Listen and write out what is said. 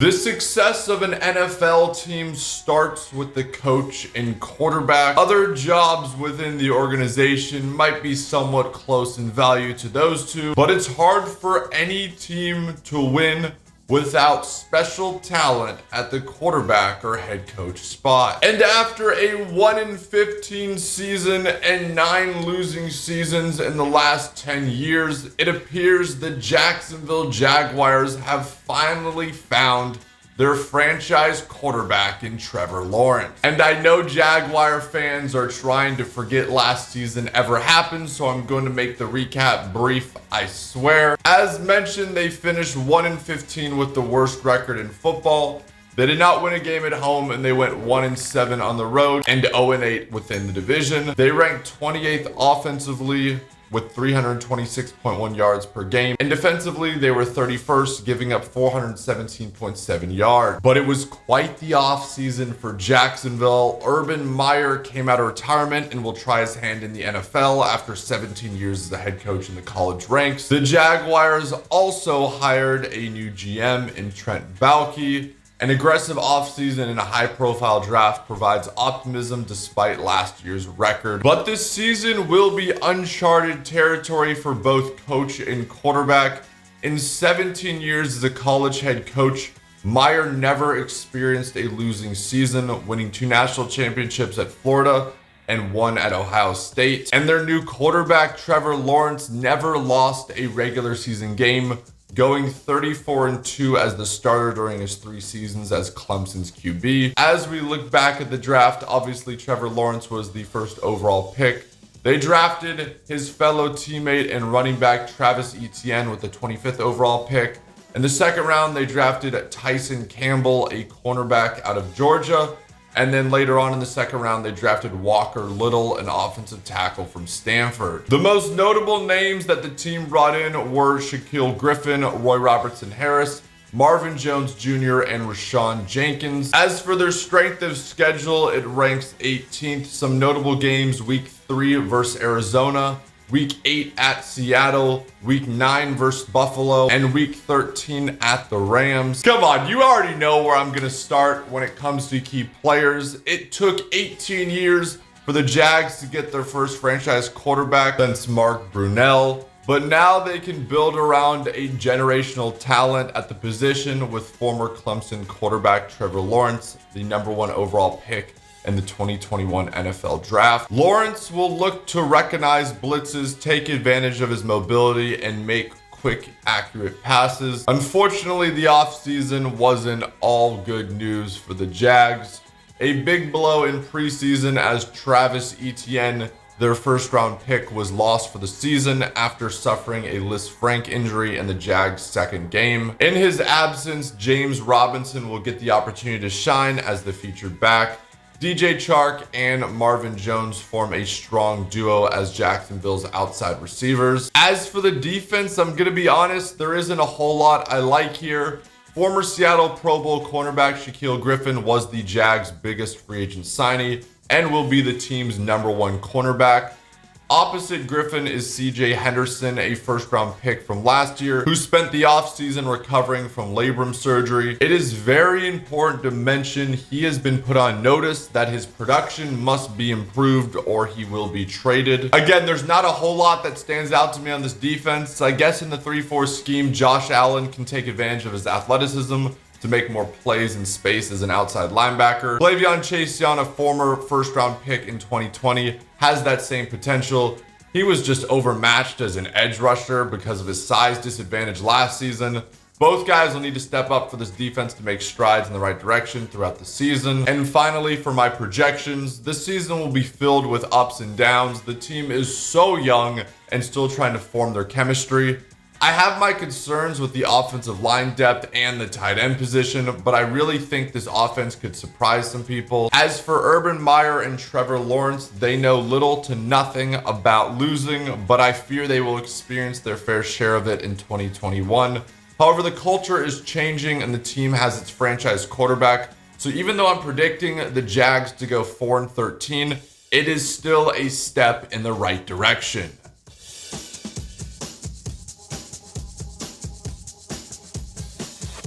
The success of an NFL team starts with the coach and quarterback. Other jobs within the organization might be somewhat close in value to those two, but it's hard for any team to win without special talent at the quarterback or head coach spot. And after a 1-15 season and 9 losing seasons in the last 10 years, it appears the Jacksonville Jaguars have finally found their franchise quarterback in Trevor Lawrence. And I know Jaguar fans are trying to forget last season ever happened, so I'm going to make the recap brief, I swear. As mentioned, they finished 1-15 with the worst record in football. They did not win a game at home, and they went 1-7 on the road and 0-8 within the division. They ranked 28th offensively with 326.1 yards per game. And defensively, they were 31st, giving up 417.7 yards. But it was quite the offseason for Jacksonville. Urban Meyer came out of retirement and will try his hand in the NFL after 17 years as a head coach in the college ranks. The Jaguars also hired a new GM in Trent Baalke. An aggressive offseason and a high-profile draft provides optimism despite last year's record. But this season will be uncharted territory for both coach and quarterback. In 17 years as a college head coach, Meyer never experienced a losing season, winning 2 national championships at Florida and 1 at Ohio State. And their new quarterback, Trevor Lawrence, never lost a regular season game, going 34-2 as the starter during his 3 seasons as Clemson's QB. As we look back at the draft, obviously Trevor Lawrence was the first overall pick. They drafted his fellow teammate and running back Travis Etienne with the 25th overall pick. In the second round, they drafted Tyson Campbell, a cornerback out of Georgia. And then later on in the second round, they drafted Walker Little, an offensive tackle from Stanford. The most notable names that the team brought in were Shaquille Griffin, Roy Robertson Harris, Marvin Jones Jr., and Rashawn Jenkins. As for their strength of schedule, it ranks 18th. Some notable games: Week 3 versus Arizona, Week 8 at Seattle, Week 9 versus Buffalo, and Week 13 at the Rams. Come on, you already know where I'm going to start when it comes to key players. It took 18 years for the Jags to get their first franchise quarterback since Mark Brunell, but now they can build around a generational talent at the position with former Clemson quarterback Trevor Lawrence, the #1 overall pick in the 2021 NFL Draft. Lawrence will look to recognize blitzes, take advantage of his mobility, and make quick, accurate passes. Unfortunately, the offseason wasn't all good news for the Jags. A big blow in preseason as Travis Etienne, their first-round pick, was lost for the season after suffering a Lisfranc injury in the Jags' second game. In his absence, James Robinson will get the opportunity to shine as the featured back. DJ Chark and Marvin Jones form a strong duo as Jacksonville's outside receivers. As for the defense, I'm going to be honest, there isn't a whole lot I like here. Former Seattle Pro Bowl cornerback Shaquille Griffin was the Jags' biggest free agent signee and will be the team's #1 cornerback. Opposite Griffin is CJ Henderson, a first-round pick from last year, who spent the offseason recovering from labrum surgery. It is very important to mention he has been put on notice that his production must be improved or he will be traded. Again, there's not a whole lot that stands out to me on this defense. I guess in the 3-4 scheme, Josh Allen can take advantage of his athleticism to make more plays in space as an outside linebacker. Flavion Chaseon, a former first-round pick in 2020, has that same potential. He was just overmatched as an edge rusher because of his size disadvantage last season. Both guys will need to step up for this defense to make strides in the right direction throughout the season. And finally, for my projections, this season will be filled with ups and downs. The team is so young and still trying to form their chemistry. I have my concerns with the offensive line depth and the tight end position, but I really think this offense could surprise some people. As for Urban Meyer and Trevor Lawrence, they know little to nothing about losing, but I fear they will experience their fair share of it in 2021. However, the culture is changing and the team has its franchise quarterback. So even though I'm predicting the Jags to go 4-13, it is still a step in the right direction.